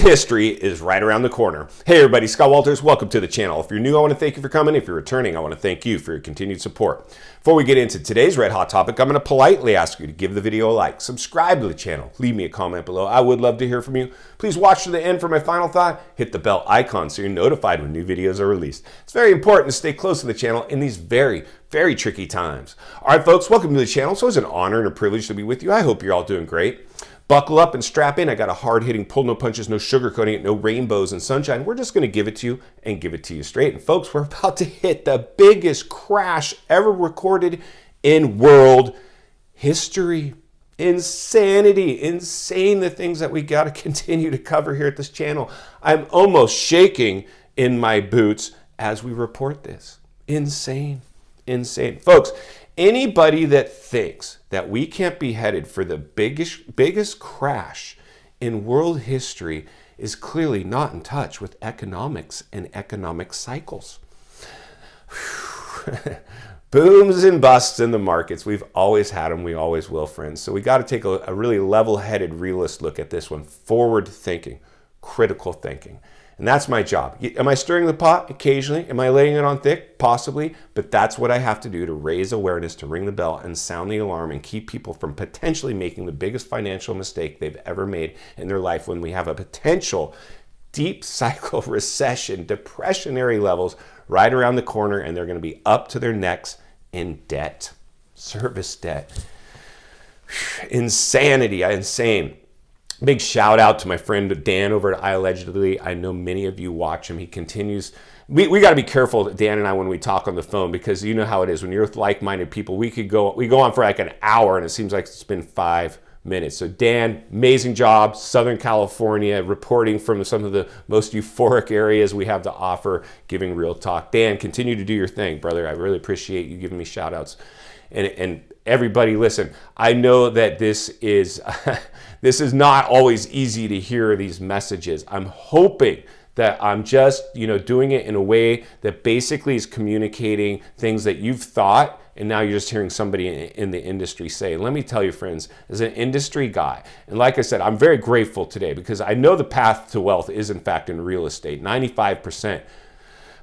History is right around the corner. Hey everybody, Scott Walters, welcome to the channel. If you're new, I want to thank you for coming. If you're returning, I want to thank you for your continued support. Before we get into today's red hot topic, I'm going to politely ask you to give the video a like, subscribe to the channel, leave me a comment below. I would love to hear from you. Please watch to the end for my final thought. Hit the bell icon so you're notified when new videos are released. It's very important to stay close to the channel in these very tricky times. All right, folks, welcome to the channel. So it's an honor and a privilege to be with you. I hope you're all doing great. Buckle up and strap in. I got a hard-hitting pull, no punches, no sugarcoating it, no rainbows and sunshine. We're just going to give it to you and give it to you straight. And folks, we're about to hit the biggest crash ever recorded in world history. Insanity, insane, the things that we got to continue to cover here at this channel. I'm almost shaking in my boots as we report this. Insane, insane. Folks, anybody that thinks that we can't be headed for the biggest crash in world history is clearly not in touch with economics and economic cycles. Booms and busts in the markets. We've always had them. We always will, friends. So we got to take a really level-headed, realist look at this one. Forward thinking, critical thinking. And that's my job. Am I stirring the pot? Occasionally. Am I laying it on thick? Possibly. But that's what I have to do to raise awareness, to ring the bell and sound the alarm and keep people from potentially making the biggest financial mistake they've ever made in their life when we have a potential deep cycle recession, depressionary levels right around the corner, and they're going to be up to their necks in debt, service debt. Insanity, insane. Big shout out to my friend Dan over at Allegedly. I know many of you watch him. He continues. We got to be careful, Dan and I, when we talk on the phone, because you know how it is. When you're with like-minded people, we go on for like an hour and it seems like it's been 5 minutes. So Dan, amazing job. Southern California, reporting from some of the most euphoric areas we have to offer, giving real talk. Dan, continue to do your thing, brother. I really appreciate you giving me shout outs. And everybody, listen, I know that this is this is not always easy to hear these messages. I'm hoping that I'm just, doing it in a way that basically is communicating things that you've thought, and now you're just hearing somebody in the industry say. Let me tell you, friends, as an industry guy, and like I said, I'm very grateful today because I know the path to wealth is in fact in real estate. 95%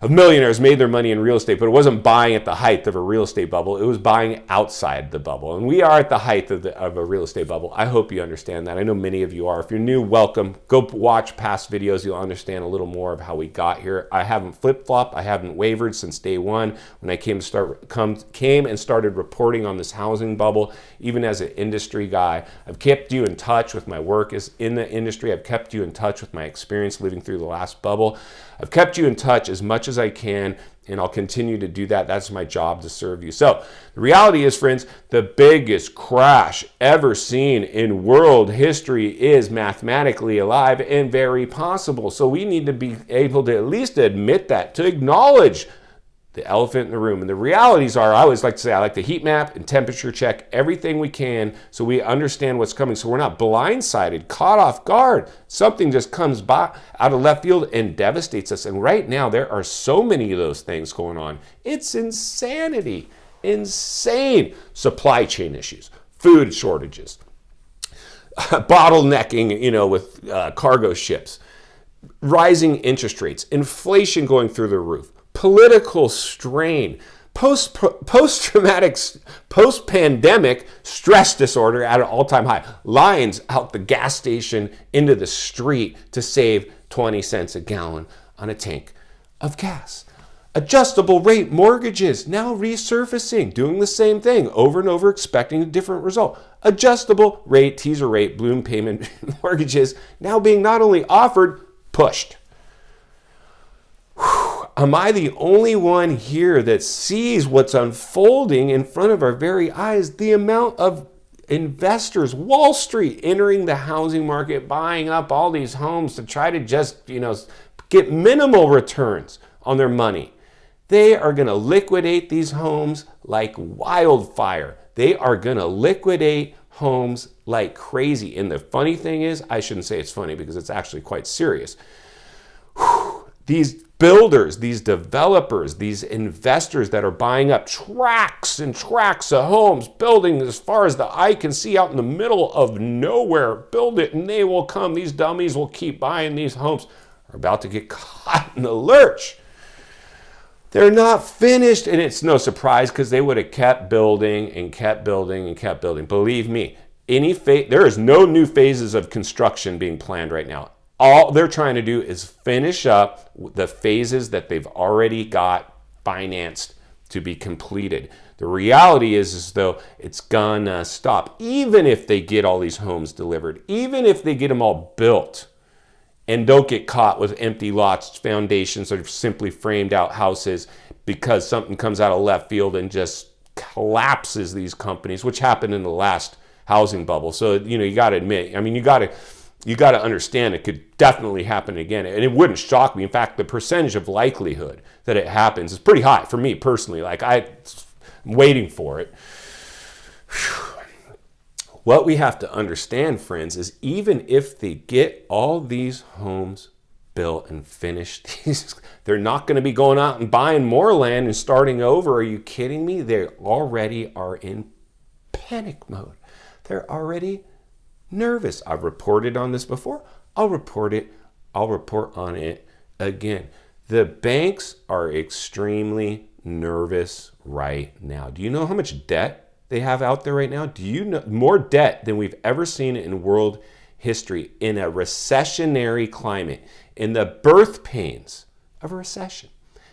of millionaires made their money in real estate, but it wasn't buying at the height of a real estate bubble. It was buying outside the bubble. And we are at the height of a real estate bubble. I hope you understand that. I know many of you are. If you're new, welcome. Go watch past videos. You'll understand a little more of how we got here. I haven't flip-flopped. I haven't wavered since day one when I came and started reporting on this housing bubble. Even as an industry guy, I've kept you in touch with my work as in the industry. I've kept you in touch with my experience living through the last bubble. I've kept you in touch as much as I can, and I'll continue to do that. That's my job, to serve you. So the reality is, friends, the biggest crash ever seen in world history is mathematically alive and very possible. So we need to be able to at least admit that, to acknowledge the elephant in the room. And the realities are, I always like to say, I like to heat map and temperature check everything we can so we understand what's coming, so we're not blindsided, caught off guard. Something just comes by out of left field and devastates us. And right now, there are so many of those things going on. It's insanity, insane. Supply chain issues, food shortages, bottlenecking, with cargo ships, rising interest rates, inflation going through the roof, political strain, post-traumatic, post-pandemic stress disorder at an all-time high, lines out the gas station into the street to save 20 cents a gallon on a tank of gas. Adjustable rate mortgages now resurfacing, doing the same thing over and over, expecting a different result. Adjustable rate, teaser rate, balloon payment mortgages now being not only offered, pushed. Am I the only one here that sees what's unfolding in front of our very eyes? The amount of investors, Wall Street, entering the housing market, buying up all these homes to try to just, get minimal returns on their money. They are going to liquidate these homes like wildfire. They are going to liquidate homes like crazy. And the funny thing is, I shouldn't say it's funny because it's actually quite serious. These builders, these developers, these investors that are buying up tracts and tracts of homes, building as far as the eye can see out in the middle of nowhere. Build it and they will come. These dummies will keep buying these homes. Are about to get caught in the lurch. They're not finished, and it's no surprise because they would have kept building and kept building and kept building. Believe me, there is no new phases of construction being planned right now. All they're trying to do is finish up the phases that they've already got financed to be completed. The reality is though it's gonna stop. Even if they get all these homes delivered, even if they get them all built and don't get caught with empty lots, foundations, or simply framed out houses because something comes out of left field and just collapses these companies, which happened in the last housing bubble. So, you got to admit, you got to understand it could definitely happen again. And it wouldn't shock me. In fact, the percentage of likelihood that it happens is pretty high for me personally. Like I'm waiting for it. What we have to understand, friends, is even if they get all these homes built and finished, they're not going to be going out and buying more land and starting over. Are you kidding me? They already are in panic mode. They're already nervous. I've reported on this before. I'll report on it again. The banks are extremely nervous right now. Do you know how much debt they have out there right now? Do you know more debt than we've ever seen in world history in a recessionary climate, in the birth pains of a recession?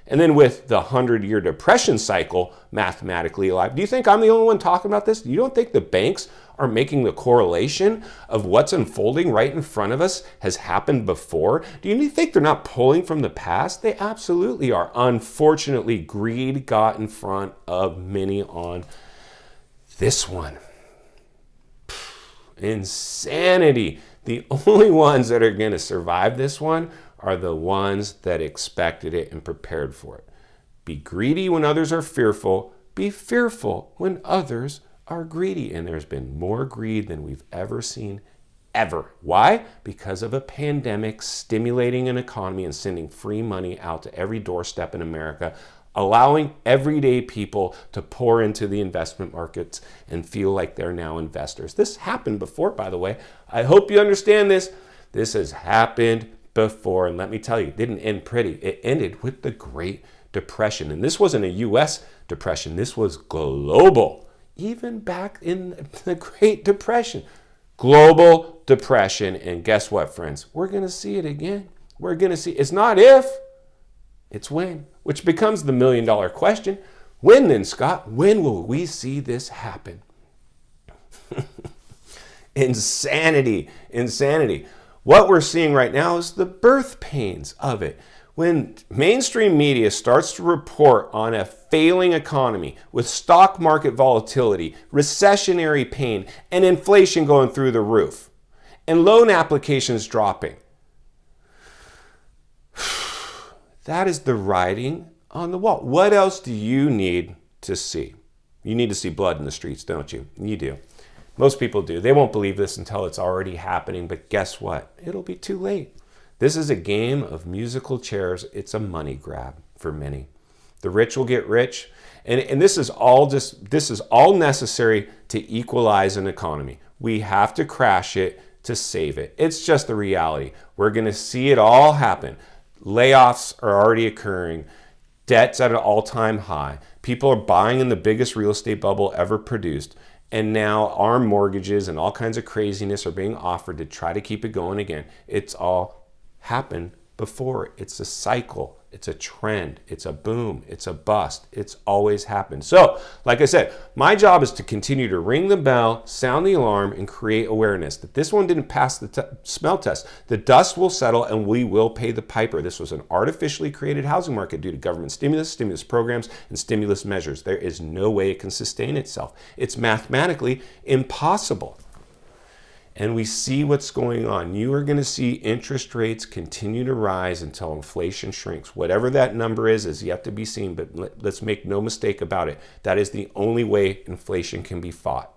And then with the 100-year depression cycle mathematically alive, do you think I'm the only one talking about this? You don't think the banks are making the correlation of what's unfolding right in front of us has happened before? Do you think they're not pulling from the past? They absolutely are. Unfortunately, greed got in front of many on this one. Insanity. The only ones that are going to survive this one are the ones that expected it and prepared for it. Be greedy when others are fearful. Be fearful when others are greedy. And there's been more greed than we've ever seen, ever. Why? Because of a pandemic stimulating an economy and sending free money out to every doorstep in America, allowing everyday people to pour into the investment markets and feel like they're now investors. This happened before, by the way. I hope you understand this. This has happened before, and let me tell you, it didn't end pretty. It ended with the Great Depression, and this wasn't a U.S. depression. This was global. Even back in the Great Depression, global depression, and guess what, friends? We're going to see it again. We're going to see. It's not if, it's when, which becomes the million-dollar question. When then, Scott? When will we see this happen? Insanity. What we're seeing right now is the birth pains of it. When mainstream media starts to report on a failing economy with stock market volatility, recessionary pain, and inflation going through the roof, and loan applications dropping, that is the writing on the wall. What else do you need to see? You need to see blood in the streets, don't you? You do. Most people do. They won't believe this until it's already happening, but guess what? It'll be too late. This is a game of musical chairs. It's a money grab for many. The rich will get rich, and this is all necessary to equalize an economy. We have to crash it to save it. It's just the reality. We're going to see it all happen. Layoffs are already occurring. Debt's at an all-time high. People are buying in the biggest real estate bubble ever produced. And now ARM mortgages and all kinds of craziness are being offered to try to keep it going again. It's all happened before. It's a cycle. It's a trend. It's a boom. It's a bust. It's always happened. So, like I said, my job is to continue to ring the bell, sound the alarm, and create awareness that this one didn't pass the smell test. The dust will settle and we will pay the piper. This was an artificially created housing market due to government stimulus programs, and stimulus measures. There is no way it can sustain itself. It's mathematically impossible. And we see what's going on. You are going to see interest rates continue to rise until inflation shrinks. Whatever that number is yet to be seen, but let's make no mistake about it. That is the only way inflation can be fought,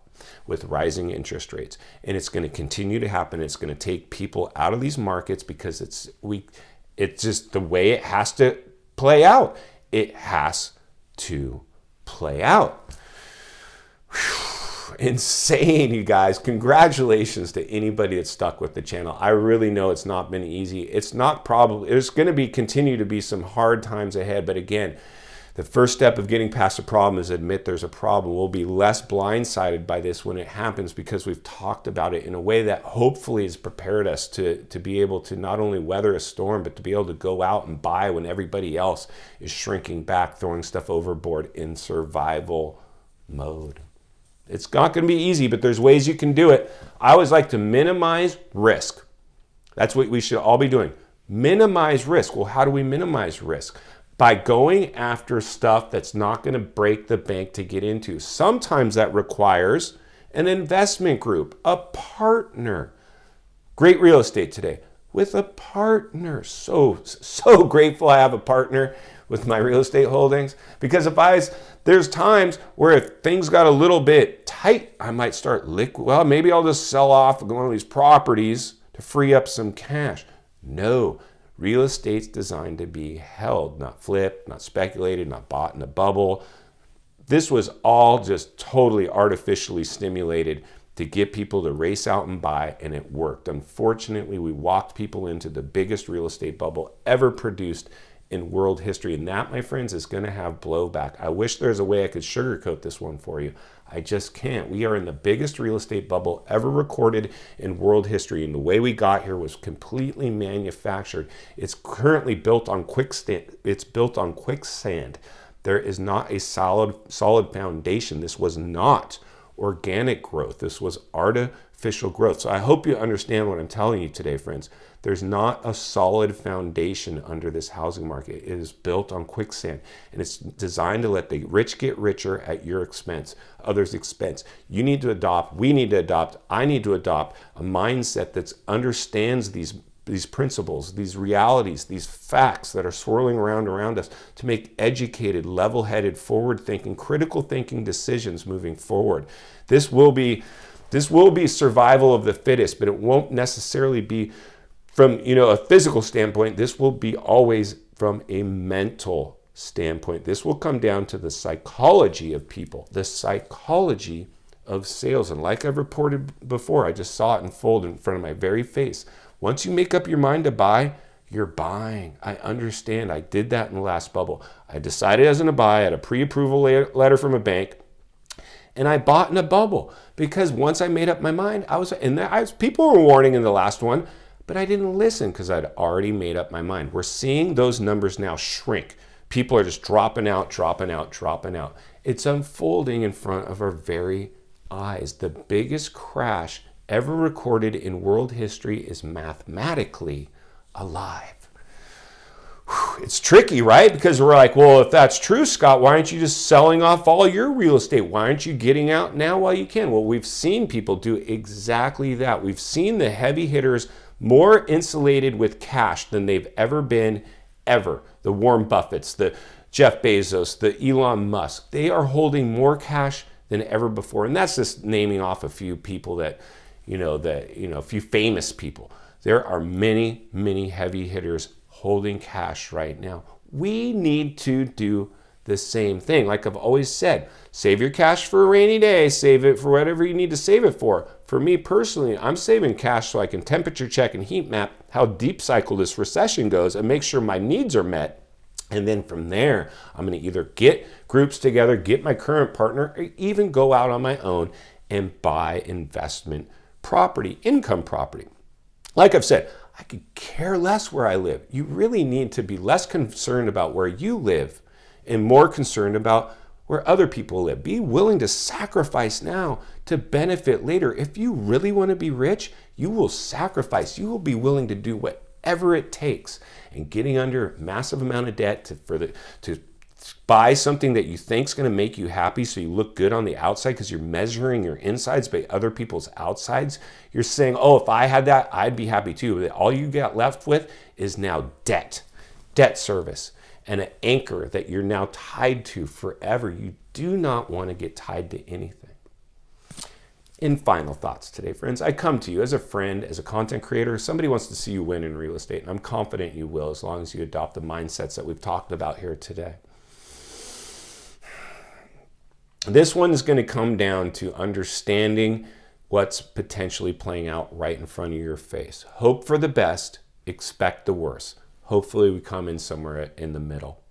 with rising interest rates. And it's going to continue to happen. It's going to take people out of these markets because It's just the way it has to play out. It has to play out. Whew. Insane, you guys. Congratulations to anybody that's stuck with the channel. I really know it's not been easy. It's not probably, there's going to continue to be some hard times ahead. But again, the first step of getting past a problem is admit there's a problem. We'll be less blindsided by this when it happens because we've talked about it in a way that hopefully has prepared us to be able to not only weather a storm, but to be able to go out and buy when everybody else is shrinking back, throwing stuff overboard in survival mode. It's not going to be easy, but there's ways you can do it. I always like to minimize risk. That's what we should all be doing. Minimize risk. Well, how do we minimize risk? By going after stuff that's not going to break the bank to get into. Sometimes that requires an investment group, a partner. Great real estate today with a partner. So grateful I have a partner with my real estate holdings, because there's times where if things got a little bit tight, I might start well, maybe I'll just sell off one of these properties to free up some cash. No. Real estate's designed to be held, not flipped, not speculated, not bought in a bubble. This was all just totally artificially stimulated to get people to race out and buy, and it worked. Unfortunately, we walked people into the biggest real estate bubble ever produced in world history, and that, my friends, is going to have blowback. I wish there's a way I could sugarcoat this one for you. I just can't. We are in the biggest real estate bubble ever recorded in world history, and the way we got here was completely manufactured. It's currently built on quicksand. It's built on quicksand. There is not a solid foundation. This was not organic growth. This was artificial growth. So I hope you understand what I'm telling you today, friends. There's not a solid foundation under this housing market. It is built on quicksand, and it's designed to let the rich get richer at your expense, others' expense. You need to adopt, we need to adopt, I need to adopt a mindset that understands these principles, these realities, these facts that are swirling around us to make educated, level-headed, forward-thinking, critical thinking decisions moving forward. This will be survival of the fittest, but it won't necessarily be from a physical standpoint. This will be always from a mental standpoint. This will come down to the psychology of people, the psychology of sales. And like I've reported before, I just saw it unfold in front of my very face. Once you make up your mind to buy, you're buying. I understand. I did that in the last bubble. I decided I was going to buy. I had a pre-approval letter from a bank, and I bought in a bubble because once I made up my mind, people were warning in the last one, but I didn't listen because I'd already made up my mind. We're seeing those numbers now shrink. People are just dropping out. It's unfolding in front of our very eyes. The biggest crash ever recorded in world history is mathematically alive. Whew, it's tricky, right? Because we're like, well, if that's true, Scott, why aren't you just selling off all your real estate? Why aren't you getting out now while you can? Well, we've seen people do exactly that. We've seen the heavy hitters more insulated with cash than they've ever been, ever. The Warren Buffetts, the Jeff Bezos, the Elon Musk, they are holding more cash than ever before. And that's just naming off a few people a few famous people. There are many, many heavy hitters holding cash right now. We need to do the same thing. Like I've always said, save your cash for a rainy day, save it for whatever you need to save it for. For me personally, I'm saving cash so I can temperature check and heat map how deep cycle this recession goes and make sure my needs are met. And then from there, I'm going to either get groups together, get my current partner, or even go out on my own and buy investment property, income property. Like I've said, I could care less where I live. You really need to be less concerned about where you live and more concerned about where other people live. Be willing to sacrifice now to benefit later. If you really want to be rich, you will sacrifice. You will be willing to do whatever it takes. And getting under a massive amount of debt to buy something that you think is going to make you happy so you look good on the outside because you're measuring your insides by other people's outsides. You're saying, oh, if I had that, I'd be happy too. But all you got left with is now debt service, and an anchor that you're now tied to forever. You do not want to get tied to anything. In final thoughts today, friends, I come to you as a friend, as a content creator. Somebody wants to see you win in real estate, and I'm confident you will as long as you adopt the mindsets that we've talked about here today. This one is going to come down to understanding what's potentially playing out right in front of your face. Hope for the best, expect the worst. Hopefully we come in somewhere in the middle.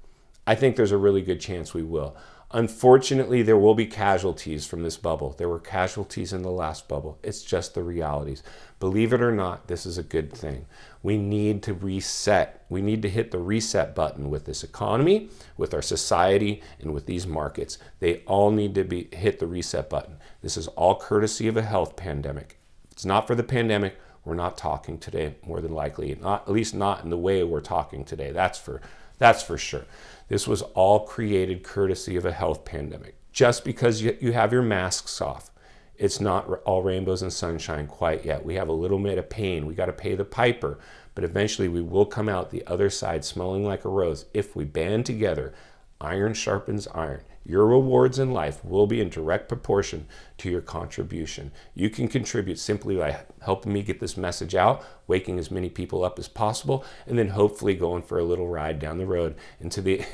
I think there's a really good chance we will. Unfortunately, there will be casualties from this bubble. There were casualties in the last bubble. It's just the realities. Believe it or not, this is a good thing. We need to reset. We need to hit the reset button with this economy, with our society, and with these markets. They all need to hit the reset button. This is all courtesy of a health pandemic. It's not for the pandemic. We're not talking today, more than likely. Not, at least not in the way we're talking today. That's for sure. This was all created courtesy of a health pandemic. Just because you have your masks off, it's not all rainbows and sunshine quite yet. We have a little bit of pain. We got to pay the piper. But eventually we will come out the other side smelling like a rose if we band together. Iron sharpens iron. Your rewards in life will be in direct proportion to your contribution. You can contribute simply by helping me get this message out, waking as many people up as possible, and then hopefully going for a little ride down the road into the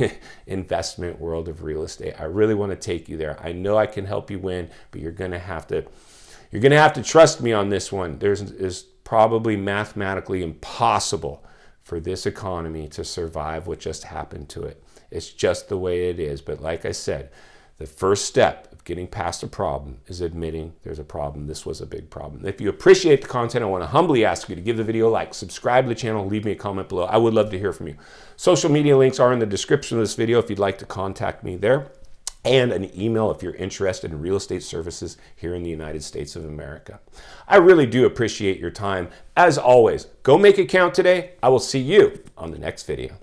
investment world of real estate. I really want to take you there. I know I can help you win, but you're going to have to trust me on this one. It's probably mathematically impossible for this economy to survive what just happened to it. It's just the way it is. But like I said, the first step of getting past a problem is admitting there's a problem. This was a big problem. If you appreciate the content, I want to humbly ask you to give the video a like, subscribe to the channel, leave me a comment below. I would love to hear from you. Social media links are in the description of this video if you'd like to contact me there, and an email if you're interested in real estate services here in the United States of America. I really do appreciate your time. As always, go make it count today. I will see you on the next video.